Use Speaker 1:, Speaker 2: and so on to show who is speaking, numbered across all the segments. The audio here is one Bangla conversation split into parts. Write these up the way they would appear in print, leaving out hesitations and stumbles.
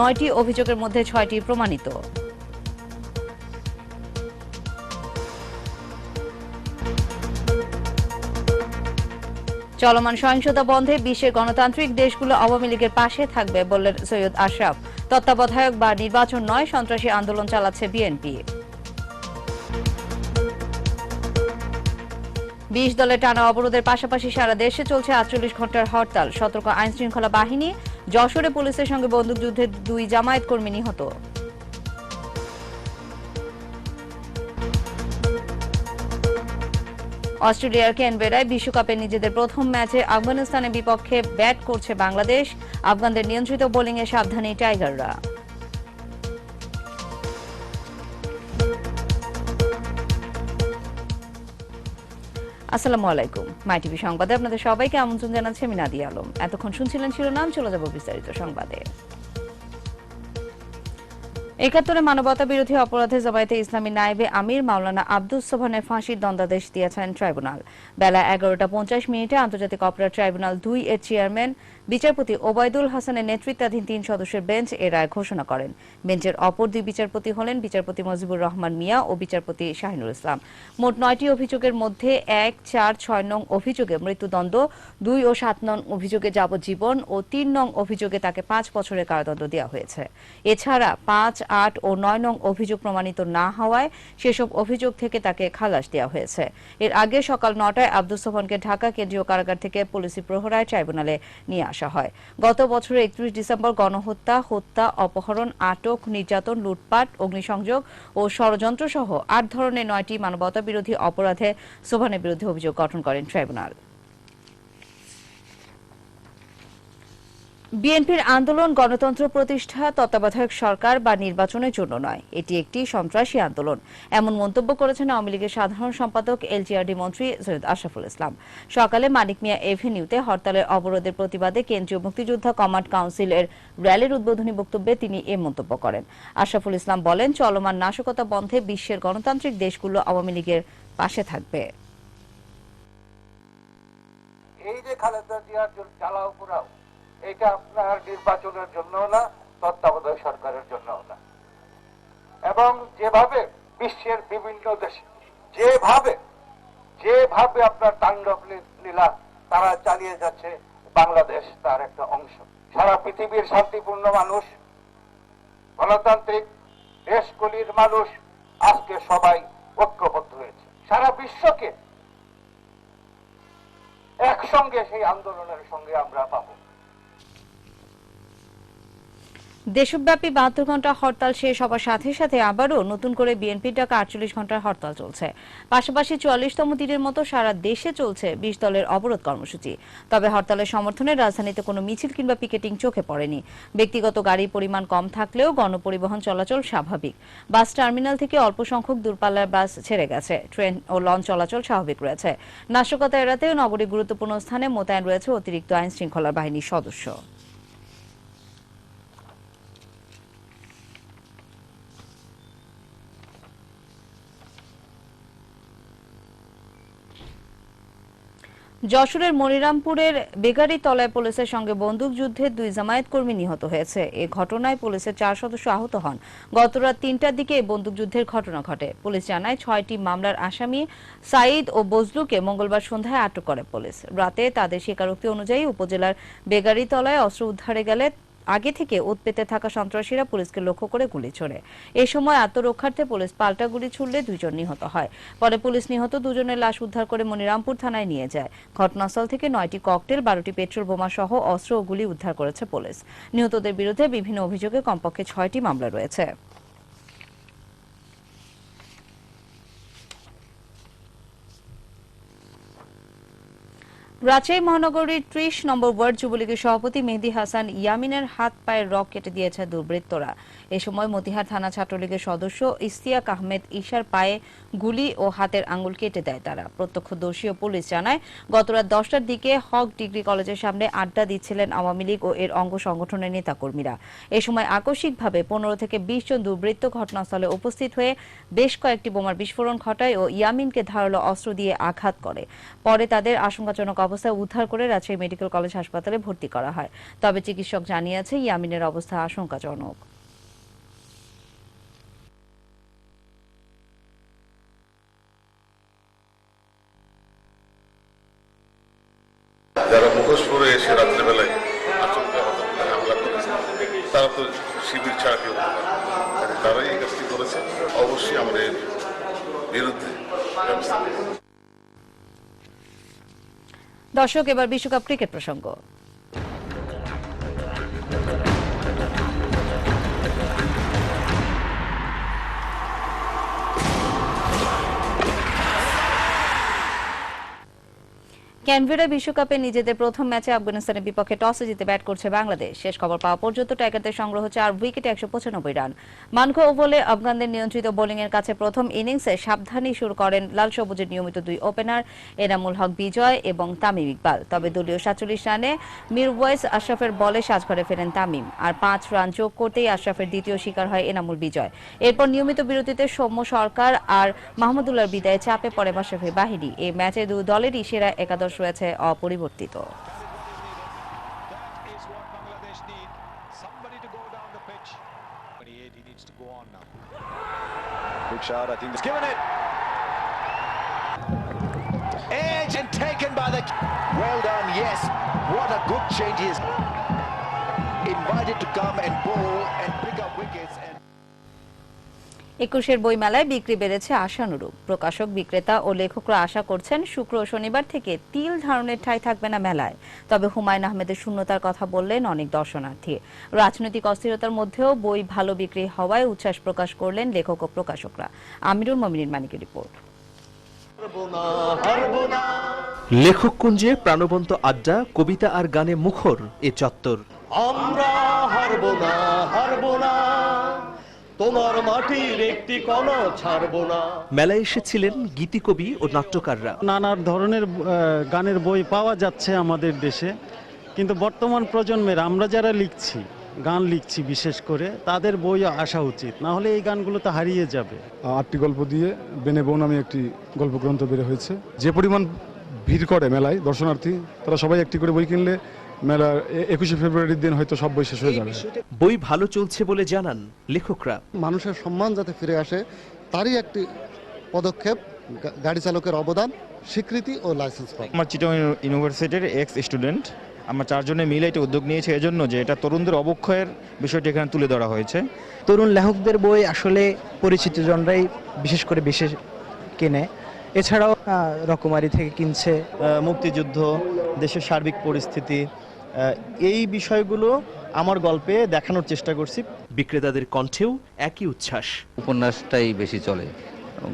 Speaker 1: 9টি অভিযোগের মধ্যে 6টি প্রমাণিত। চলমান সহিংসতা বন্ধে বিশ্বের গণতান্ত্রিক দেশগুলো আওয়ামী লীগের পাশে থাকবে বললেন সৈয়দ আশরাফ। তত্ত্বাবধায়ক বা নির্বাচন নয়, সন্ত্রাসী আন্দোলন চালাচ্ছে বিএনপি। 20 দলের টানা অবরোধের পাশাপাশি সারা দেশে চলছে 48 ঘন্টার হরতাল। সতর্ক আইনশৃঙ্খলা বাহিনী। যশোরে পুলিশের সঙ্গে বন্দুকযুদ্ধে 2 জামায়াত কর্মী নিহত। অস্ট্রেলিয়ার ক্যানবেরায় বিশ্বকাপে নিজেদের প্রথম ম্যাচে আফগানিস্তানের বিপক্ষে ব্যাট করছে বাংলাদেশ। আফগানদের নিয়ন্ত্রিত বোলিংয়ে সাবধানী টাইগাররা। আসসালামু আলাইকুম। মাই টিভি সংবাদে আপনাদের সবাইকে আমন্ত্রণ জানাচ্ছি আমি নাদিয়া আলম। এতক্ষণ শুনছিলেন শিরোনাম, চলে যাব বিস্তারিত সংবাদে। 71 মানবতা বিরোধী অপরাধে জামায়াতে ইসলামী নায়েবে আমির মাওলানা আব্দুস সোবহানের ফাঁসির দণ্ডাদেশ দিয়েছেন ট্রাইব্যুনাল। বেলা 11:50 আন্তর্জাতিক অপরাধ ট্রাইব্যুনাল 2 এর চেয়ারম্যান বিচারপতি ওবায়দুল হাসানের নেতৃত্বাধীন 3 সদস্যের বেঞ্চ এ রায় ঘোষণা করেন। বেঞ্চের অপর 2 বিচারপতি হলেন বিচারপতি মজিবুর রহমান মিয়া ও বিচারপতি শাহিনুল ইসলাম। মোট 9টি অভিযোগের মধ্যে 1, 4, 6 নং অভিযোগে মৃত্যুদণ্ড, 2 ও 7 নং অভিযোগে যাবজ্জীবন ও 3 নং অভিযোগে তাকে 5 বছরের কারাদণ্ড দেওয়া হয়েছে। এছাড়া 5, 8 ও 9 নং অভিযোগ প্রমাণিত না হওয়ায় সেসব অভিযোগ থেকে তাকে খালাস দেওয়া হয়েছে। এর আগে সকাল 9টায় আব্দুস সোবহানকে ঢাকা কেন্দ্রীয় কারাগার থেকে পুলিশি প্রহরায় ট্রাইব্যুনালে নিয়ে আসা হয়। গত বছরের 31 ডিসেম্বর গণহত্যা, হত্যা, অপহরণ, আটক, নির্যাতন, লুটপাট, অগ্নিসংযোগ ও ষড়যন্ত্র সহ 8 ধরনের 9টি মানবতা বিরোধী অপরাধে সোবহানের বিরুদ্ধে অভিযোগ গঠন করেন ট্রাইব্যুনাল। বিএনপির আন্দোলন গণতন্ত্র প্রতিষ্ঠা, তত্ত্বাবধায়ক সরকার বা নির্বাচনের জন্য নয়, এটি একটি সন্ত্রাসী আন্দোলন, এমন মন্তব্য করেছেন আওয়ামী লীগের সাধারণ সম্পাদক এলজিআরডি মন্ত্রী সৈয়দ আশরাফুল ইসলাম। সকালে মানিক মিয়া এভিনিউতে হরতালের অবরোধের প্রতিবাদে কেন্দ্রীয় মুক্তিযোদ্ধা কমান্ড কাউন্সিলের র্যালির উদ্বোধনী বক্তব্যে তিনি এ মন্তব্য করেন। আশরাফুল ইসলাম বলেন, চলমান নাশকতা বন্ধে বিশ্বের গণতান্ত্রিক দেশগুলো আওয়ামী লীগের পাশে থাকবে।
Speaker 2: এই যে খালেদা জিয়ার জ্বালাও পোড়াও, এটা আপনার নির্বাচনের জন্য না, তত্ত্বাবধায়ক সরকারের জন্য না। এবং যেভাবে বিশ্বের বিভিন্ন দেশে যেভাবে আপনার তাণ্ডব লীলা তারা চালিয়ে যাচ্ছে, বাংলাদেশ তার একটা অংশ। সারা পৃথিবীর শান্তিপূর্ণ মানুষ, গণতান্ত্রিক দেশগুলির মানুষ আজকে সবাই ঐক্যবদ্ধ হয়েছে। সারা বিশ্বকে একসঙ্গে সেই আন্দোলনের সঙ্গে আমরা পাবো।
Speaker 1: দেশব্যাপী 72 ঘন্টা হরতাল শেষ হবার সাথে সাথে আবারও নতুন করে বিএনপির ডাকা 48 ঘন্টার হরতাল চলছে। পাশাপাশি 44তম দিনের মতো সারা দেশে চলছে 20 দলের অবরোধ কর্মসূচি। তবে হরতালের সমর্থনে রাজধানীতে কোনো মিছিল কিংবা পিকেটিং চোখে পড়েনি। ব্যক্তিগত গাড়ির পরিমাণ কম থাকলেও গণপরিবহন চলাচল স্বাভাবিক। বাস টার্মিনাল থেকে অল্প সংখ্যক দূরপাল্লার বাস ছেড়ে গেছে। ট্রেন ও লঞ্চ চলাচল স্বাভাবিক রয়েছে। নাশকতা এড়াতে নগরীর গুরুত্বপূর্ণ স্থানে মোতায়েন রয়েছে অতিরিক্ত আইন শৃঙ্খলা বাহিনীর সদস্য। যশোরের মনিরামপুরের বেগারীতলায় পুলিশের সঙ্গে বন্দুকযুদ্ধে 2 জামায়াত কর্মী নিহত হয়েছে। এ ঘটনায় পুলিশের 4 সদস্য আহত হন। গতরাত 3টার দিকে এই বন্দুকযুদ্ধের ঘটনা ঘটে। পুলিশ জানায় 6টি মামলার আসামি সাইদ ও বজলুকে মঙ্গলবার সন্ধ্যায় আটক করে পুলিশ। রাতে তাদের স্বীকারোক্তি অনুযায়ী উপজেলার বেগারীতলায় অস্ত্র উদ্ধারে গেলে আগে থেকে উৎপেতে থাকা সন্ত্রাসীরা পুলিশকে লক্ষ্য করে গুলি ছোড়ে। এই সময় আত্মরক্ষার্থে পুলিশ পাল্টা গুলি ছুড়লে 2 জন নিহত হয়। পরে পুলিশ নিহত 2 জনের লাশ উদ্ধার করে মনিরামপুর থানায় নিয়ে যায়। ঘটনাস্থল থেকে 9টি ককটেল, 12টি পেট্রোল বোমা সহ অস্ত্র ও গুলি উদ্ধার করেছে পুলিশ। নিহতদের বিরুদ্ধে বিভিন্ন অভিযোগে কমপক্ষে 6টি মামলা রয়েছে। রাজশাহী মহানগরীর 30 নম্বর ওয়ার্ড যুবলীগের সভাপতি মেহেদী হাসান ইয়ামিনের হাত পায়ের রগ কেটে দিয়েছে দুর্বৃত্তরা। এ সময় মতিহার থানা ছাত্রলীগের সদস্য ইস্তিয়াক আহমেদ ঈশার পায়ে গুলি ও হাতের আঙ্গুল কেটে দেয় তারা। প্রত্যক্ষদর্শী ও পুলিশ জানায়, গতরাত 10টার দিকে হক ডিগ্রি কলেজের সামনে আড্ডা দিচ্ছিলেন আওয়ামী লীগ ও এর অঙ্গ সংগঠনের নেতাকর্মীরা। এ সময় আকস্মিকভাবে 15 থেকে 20 জন দুর্বৃত্ত ঘটনাস্থলে উপস্থিত হয়ে বেশ কয়েকটি বোমার বিস্ফোরণ ঘটায় ও ইয়ামিনকে ধারালো অস্ত্র দিয়ে আঘাত করে। পরে তাদের আশঙ্কাজনক অবস্থায় উদ্ধার করে রাজশাহী মেডিকেল কলেজ হাসপাতালে ভর্তি করা হয়। তবে চিকিৎসক জানিয়েছে ইয়ামিনের অবস্থা আশঙ্কাজনক।
Speaker 3: যারা মুখোশ পরে এসে রাত্রেবেলায় আচমকা হঠাৎ করে হামলা করেছে তারা তো শিবির ছাড়া কেউ হতে পারে না। তারাই এই কাজটি করেছে, অবশ্যই আমরা এর বিরুদ্ধে ব্যবস্থা নেব।
Speaker 1: দর্শক, এবার বিশ্বকাপ ক্রিকেট প্রসঙ্গ। ক্যানবেরা বিশ্বকাপে নিজেদের প্রথম ম্যাচে আফগানিস্তানের বিপক্ষে টসে জিতে ব্যাট করছে বাংলাদেশ। শেষ খবর পাওয়া পর্যন্ত টাইগারদের সংগ্রহ 4 উইকেটে 195 রান। মানকো ওভালে আফগানদের নিয়ন্ত্রিত বোলিংয়ের কাছে প্রথম ইনিংসে সাবধানী শুরু করেন লাল সবুজের নিয়মিত 2 ওপেনার এনামুল হক বিজয় এবং তামিম ইকবাল। তবে দলীয় 47 রানে মিরওয়াইজ আশরাফের বলে সাজঘরে ফেরেন তামিম, আর 5 রান যোগ করতেই আশরাফের দ্বিতীয় শিকার হয় এনামুল বিজয়। এরপর নিয়মিত বিরতিতে সৌম্য সরকার আর মাহমুদুল্লাহর বিদায়ে চাপে পড়ে মাশরাফি বাহিনী। এই ম্যাচে দুই দলেরই সেরা একাদশ রয়েছে অপরিবর্তিত।
Speaker 4: Edge and taken by the... Well done, yes. What a good change he is. Invited to come and bowl and pick up wickets. And
Speaker 1: 21-এর বইমেলায় বিক্রি বেড়েছে আশানুরূপ। প্রকাশক, বিক্রেতা ও লেখকরা আশা করছেন শুক্র ও শনিবার থেকে তিল ধারণের ঠাঁই থাকবে না মেলায়। তবে হুমায়ুন আহমেদের শূন্যতার কথা বললেন অনেক দর্শনার্থী। রাজনৈতিক অস্থিরতার মধ্যেও বই ভালো বিক্রি হওয়ায় উচ্ছ্বাস প্রকাশ করলেন লেখক ও প্রকাশকরা। আমিরুল মমিনীর মানিকের রিপোর্ট।
Speaker 5: লেখক কুঞ্জে প্রাণবন্ত আড্ডা, কবিতা আর গানে মুখর এ চত্বর।
Speaker 6: আমরা হারবো না, হারবো না, তোমার মাটির একটি কণা ছাড়বো না।
Speaker 5: মেলায় এসেছিলেন গীতিকবি ও নাট্যকাররা।
Speaker 7: নানা ধরনের গানের বই পাওয়া যাচ্ছে আমাদের দেশে, কিন্তু বর্তমান প্রজন্মের আমরা যারা লিখছি, গান লিখছি বিশেষ করে, তাদের বই আসা উচিত, না হলে এই গানগুলো তো হারিয়ে যাবে।
Speaker 8: 8টি গল্প দিয়ে বেনে বউ নামে একটি গল্পগ্রন্থ বের হয়েছে। যে পরিমাণ ভিড় করে মেলায় দর্শনার্থী, তারা সবাই একটি করে বই কিনলে মেলার 21শে ফেব্রুয়ারির দিন হয়তো সব বই শেষ হয়ে যাবে।
Speaker 5: বই ভালো চলছে বলে জানান লেখকরা।
Speaker 9: মানুষের সম্মান যাতে ফিরে আসে তারই একটি পদক্ষেপ গাড়ি চালকের অবদান, স্বীকৃতি ও লাইসেন্স পাওয়া।
Speaker 10: আমার চিটাগং ইউনিভার্সিটির এক্স স্টুডেন্ট, আমরা 4 জনে মিলে এটা উদ্যোগ নিয়েছি এজন্য যে এটা তরুণদের অবক্ষয়ের বিষয়টি এখানে তুলে ধরা হয়েছে।
Speaker 11: তরুণ লেখকদের বই আসলে পরিচিত জনরাই বিশেষ করে বিশেষ কেনে, এছাড়াও রকমারি থেকে কিনছে।
Speaker 6: মুক্তিযুদ্ধ, দেশের সার্বিক পরিস্থিতি, এই বিষয়গুলো আমার গল্পে দেখানোর চেষ্টা করছি।
Speaker 5: বিক্রেতাদের কণ্ঠেও একই উচ্ছ্বাস।
Speaker 12: উপন্যাসটাই বেশি চলে,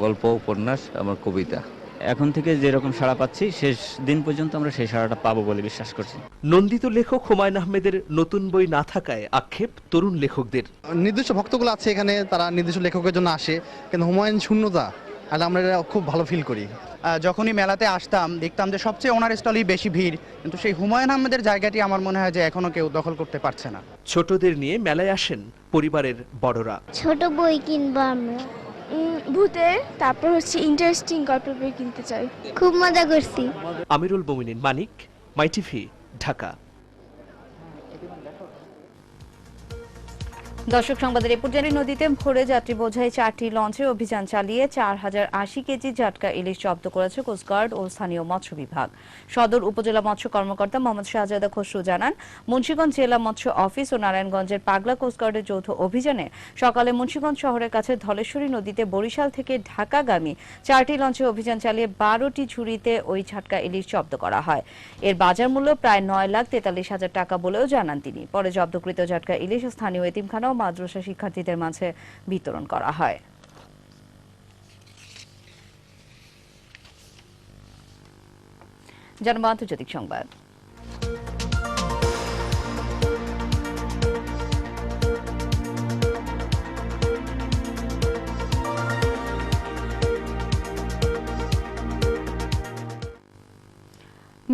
Speaker 12: গল্প, উপন্যাস, আমার কবিতা।
Speaker 13: এখন থেকে যেরকম সাড়া পাচ্ছি, শেষ দিন পর্যন্ত আমরা সেই সাড়াটা পাবো বলে বিশ্বাস করছি।
Speaker 5: নন্দিত লেখক হুমায়ুন আহমেদের নতুন বই না থাকায় আক্ষেপ তরুণ লেখকদের।
Speaker 9: নির্দিষ্ট ভক্তগুলো আছে এখানে, তারা নির্দিষ্ট লেখকের জন্য আসে, কিন্তু হুমায়ুন শূন্যতা, আর আমরা এটা খুব ভালো ফিল করি।
Speaker 11: যখনই মেলাতে আসতাম দেখতাম যে সবচেয়ে ওনার স্টলেই বেশি ভিড়, কিন্তু সেই হুমায়ুন আহমেদের জায়গাটি আমার মনে হয় যে এখনো কেউ দখল করতে পারছে না।
Speaker 5: ছোটদের নিয়ে মেলায় আসেন পরিবারের বড়রা।
Speaker 14: ছোট বই কিনবো আমরা, ভূতের, তারপর হচ্ছে ইন্টারেস্টিং গল্পের বই কিনতে চাই। খুব মজা করছি।
Speaker 5: আমিরুল মমিনীর মানিক, মাই টিভি, ঢাকা।
Speaker 1: দর্শক, সংবাদের এ পর্যায়ে নদীতে ভরে যাত্রী বোঝাই 4টি লঞ্চে অভিযান চালিয়ে 4080 কেজি জাটকা ইলিশ জব্দ করেছে কোস্টগার্ড ও স্থানীয় মৎস্য বিভাগ। সদর উপজেলা মৎস্য কর্মকর্তা মোহাম্মদ শাহজাদা খসরু জানান, মুন্সিগঞ্জ জেলা মৎস্য অফিস ও নারায়ণগঞ্জের পাগলা কোস্টগার্ডের যৌথ অভিযানে সকালে মুন্সিগঞ্জ শহরের কাছে ধলেশ্বরী নদীতে বরিশাল থেকে ঢাকাগামী 4টি লঞ্চে অভিযান চালিয়ে 12টি ঝুড়িতে ওই জাটকা ইলিশ জব্দ করা হয়। এর বাজার মূল্য প্রায় 9,43,000 টাকা বলেও জানান তিনি। পরে জব্দকৃত জাটকা ইলিশ স্থানীয় এতিমখানা মাদ্রাসা শিক্ষার্থীদের মাঝে বিতরণ করা হয়। জানাবো আন্তর্জাতিক সংবাদ।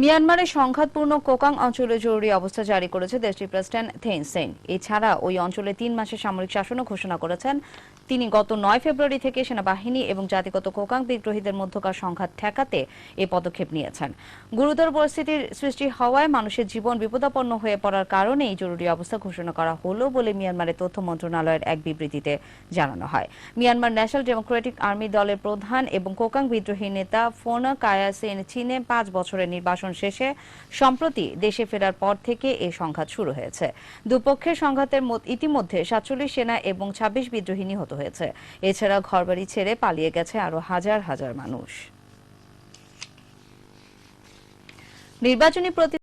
Speaker 1: মিয়ানমারে সংঘাতপূর্ণ কোকাং অঞ্চলে জরুরি অবস্থা জারি করেছে দেশটির প্রেসিডেন্ট থেইন সেইন। এছাড়া ওই অঞ্চলে 3 মাসের সামরিক শাসনও ঘোষণা করেছেন তিনি। গত 9 ফেব্রুয়ারি থেকে সেনাবাহিনী এবং জাতিগত কোকাং বিদ্রোহীদের মধ্যকার সংঘাত ঠেকাতে এই পদক্ষেপ নিয়েছেন। গুরুতর পরিস্থিতির সৃষ্টি হওয়ায় মানুষের জীবন বিপদাপন্ন হয়ে পড়ার কারণে এই জরুরি অবস্থা ঘোষণা করা হলো বলে মিয়ানমারের তথ্য মন্ত্রণালয়ের এক বিবৃতিতে জানানো হয়। মিয়ানমার ন্যাশনাল ডেমোক্রেটিক আর্মি দলের প্রধান এবং কোকাং বিদ্রোহী নেতা ফোনা কায়াসেন চীনে 5 বছরের নির্বাসন শেষে সম্প্রতি দেশে ফেরার পর থেকে এই সংঘাত শুরু হয়েছে। দুপক্ষের সংঘাতের ইতিমধ্যে 47 সেনা এবং 26 বিদ্রোহী নিহত হয়েছে। এছাড়া ঘরবাড়ি ছেড়ে পালিয়ে গেছে আরো হাজার হাজার মানুষ। নির্বাচনী